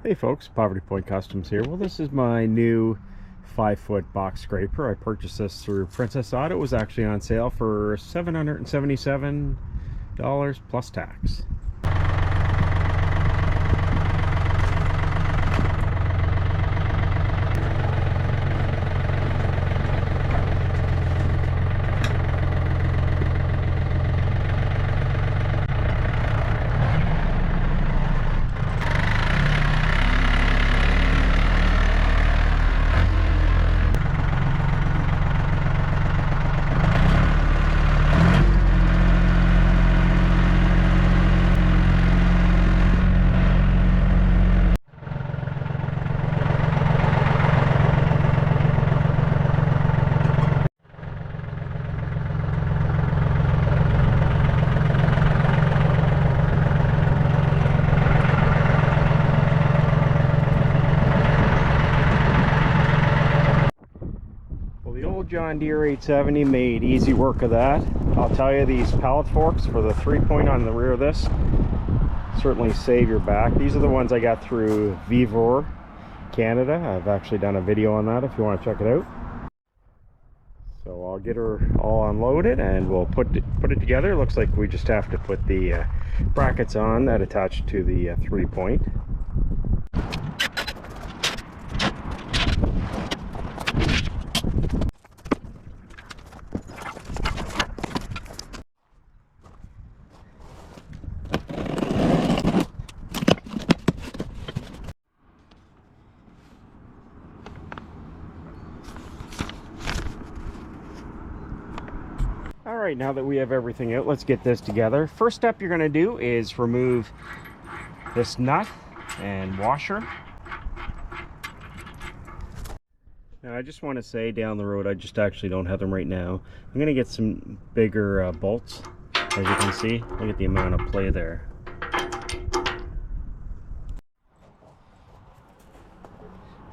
Hey folks, Poverty Point Customs here. Well, this is my new 5-foot box scraper. I purchased this through Princess Auto. It was actually on sale for $777 plus tax. John Deere 870 made easy work of that. I'll tell you, these pallet forks for the 3-point on the rear of this certainly save your back. These are the ones I got through Vivor Canada. I've actually done a video on that if you want to check it out. So I'll get her all unloaded and we'll put it together. It looks like we just have to put the brackets on that attach to the 3-point. Alright, now that we have everything out, let's get this together. First step you're going to do is remove this nut and washer. Now I just want to say, down the road, I just actually don't have them right now. I'm going to get some bigger bolts. As you can see, look at the amount of play there.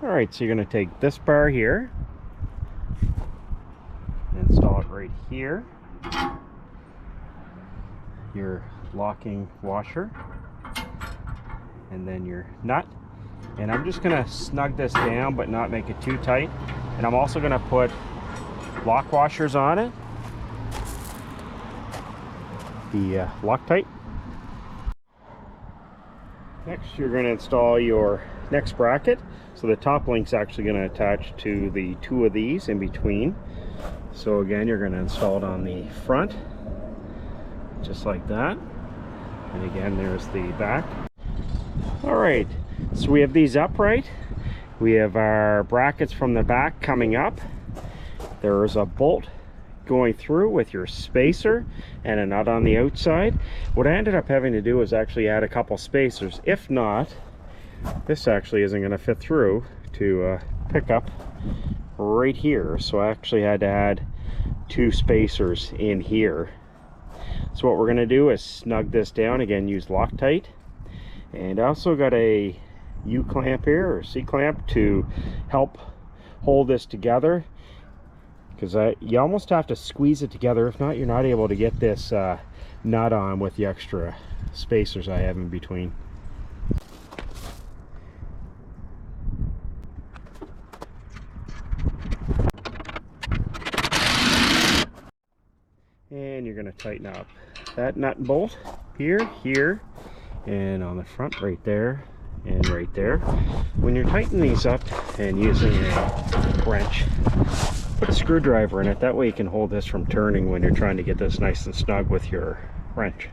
Alright, so you're going to take this bar here, install it right here. Your locking washer, and then your nut, and I'm just gonna snug this down but not make it too tight. And I'm also gonna put lock washers on it, the Loctite. Next you're going to install your next bracket. So the top link's actually going to attach to the two of these in between. So again, you're going to install it on the front, just like that. And again, there's the back. All right, so we have these upright. We have our brackets from the back coming up. There's a bolt going through with your spacer and a nut on the outside. What I ended up having to do is actually add a couple spacers. If not, this actually isn't going to fit through to pick up right here. So I actually had to add two spacers in here. So what we're going to do is snug this down, again use Loctite, and I also got a U-clamp here, or C-clamp, to help hold this together, because you almost have to squeeze it together. If not, you're not able to get this nut on with the extra spacers I have in between. And you're going to tighten up that nut and bolt here, here, and on the front right there, and right there. When you're tightening these up and using a wrench, put a screwdriver in it. That way you can hold this from turning when you're trying to get this nice and snug with your wrench.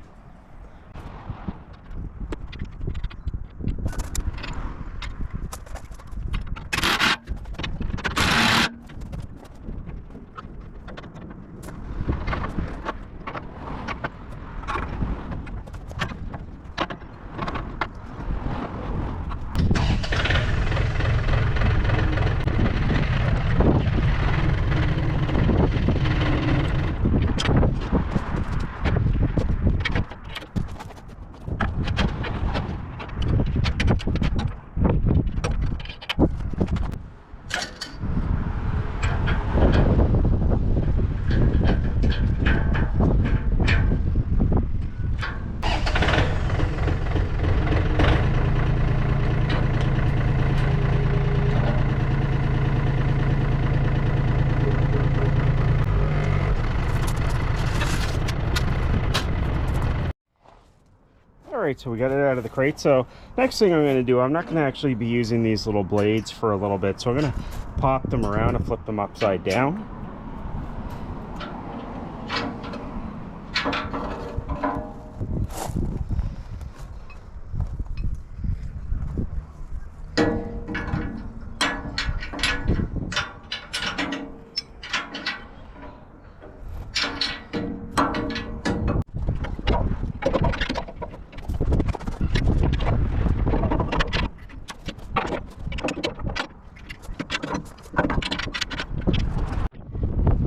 Alright, so we got it out of the crate. So next thing I'm going to do, I'm not going to actually be using these little blades for a little bit. So I'm going to pop them around and flip them upside down.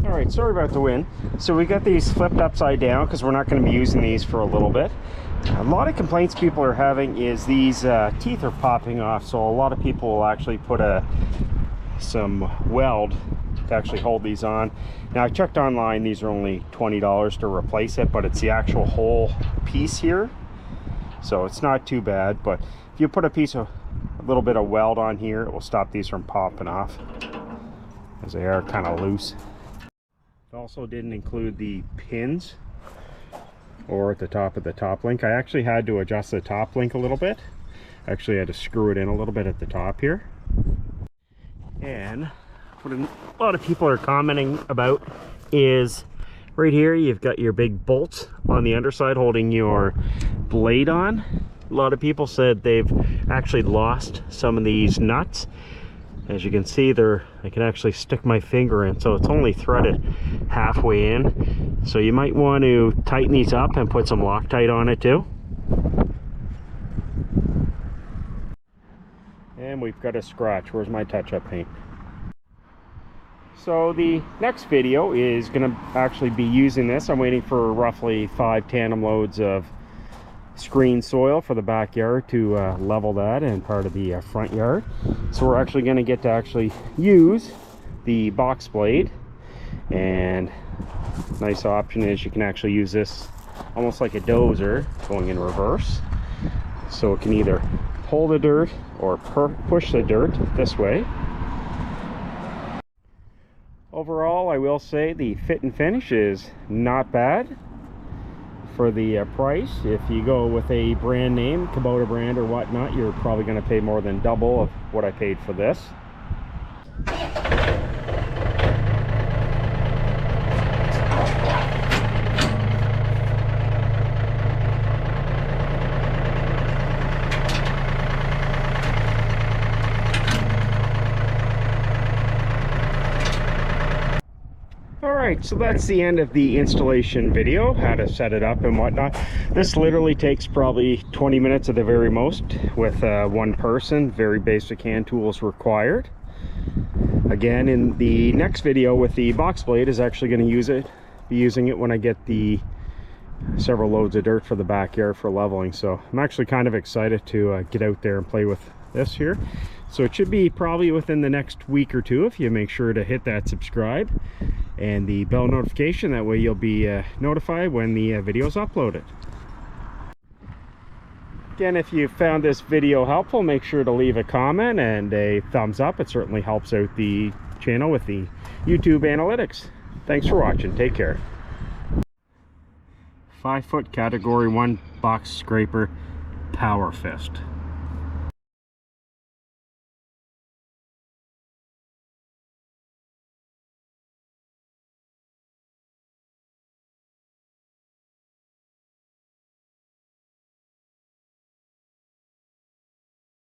Alright, sorry about the wind. So we got these flipped upside down because we're not going to be using these for a little bit. A lot of complaints people are having is these teeth are popping off, so a lot of people will actually put some weld to actually hold these on. Now I checked online, these are only $20 to replace it, but it's the actual whole piece here, so it's not too bad. But if you put a little bit of weld on here, it will stop these from popping off as they are kind of loose. Also didn't include the pins or at the top of the top link. I actually had to adjust the top link a little bit. Actually had to screw it in a little bit at the top here. And what a lot of people are commenting about is right here you've got your big bolts on the underside holding your blade on. A lot of people said they've actually lost some of these nuts. As you can see, I can actually stick my finger in, so it's only threaded halfway in. So you might want to tighten these up and put some Loctite on it too. And we've got a scratch. Where's my touch-up paint? So the next video is going to actually be using this. I'm waiting for roughly 5 tandem loads of screen soil for the backyard to level that and part of the front yard. So we're actually going to get to actually use the box blade, and nice option is you can actually use this almost like a dozer going in reverse, so it can either pull the dirt or push the dirt this way. Overall, I will say the fit and finish is not bad for the price. If you go with a brand name, Kubota brand or whatnot, you're probably going to pay more than double of what I paid for this. Alright, so that's the end of the installation video, how to set it up and whatnot. This literally takes probably 20 minutes at the very most with one person. Very basic hand tools required. Again, in the next video with the box blade is actually going to be using it when I get the several loads of dirt for the backyard for leveling. So I'm actually kind of excited to get out there and play with this here. So it should be probably within the next week or two if you make sure to hit that subscribe and the bell notification. That way you'll be notified when the video is uploaded. Again, if you found this video helpful, make sure to leave a comment and a thumbs up. It certainly helps out the channel with the YouTube analytics. Thanks for watching. Take care. 5-foot category 1 box scraper power fist.